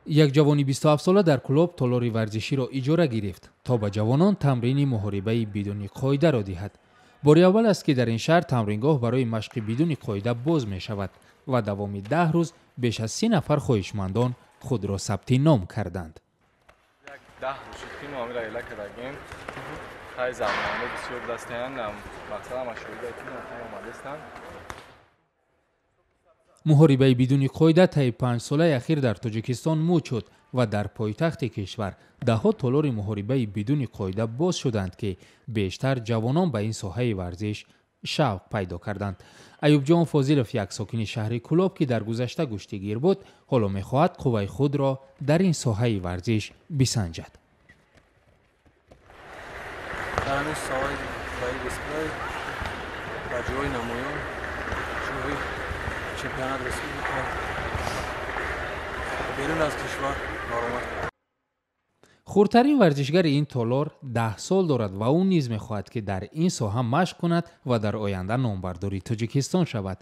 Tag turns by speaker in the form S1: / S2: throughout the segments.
S1: یک جوانی 27 ساله در کلوب تالار ورزشی را اجاره گرفت تا به جوانان تمرین محاربه بدون قاعده را دهد. بار اول است که در این شهر تمرینگاه برای مشق بدون قاعده باز می شود و دوام 10 روز بیش از 30 نفر خواهشمندان خود را ثبت نام کردند. محاربه بدون قاعده طی 5 ساله اخیر در تاجیکستان موج شد و در پایتخت کشور ده‌ها تالار محاربه بدون قاعده باز شدند که بیشتر جوانان به این ساحه ورزش شوق پیدا کردند. ایوب جان فاضلوف، یک ساکن شهر کلوب که در گذشته گشتگیر بود، حالا می‌خواهد قوه خود را در این ساحه ورزش بسنجد.
S2: در همین ساحه بسکتبال و جای نمایان شوی چمپیونات رسمی بیرون از کشور نارمد.
S1: خردترین ورزشگر این تالار 10 سال دارد و او نیز می‌خواهد که در این ساحه مشق کند و در آینده نامبرداری تاجیکستان شود.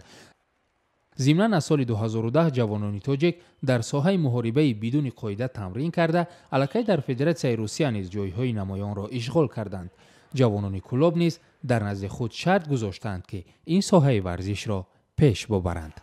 S1: ضمناً از سال 2010 جوانان تاجیک در ساحه محاربه بدون قاعده تمرین کرده الکی در فدراسیون روسیه نیز جایهای نمایان را اشغال کردند. جوانان کلوب نیز در نزد خود شرط گذاشتند که این ساحه ورزش را پیش ببرند.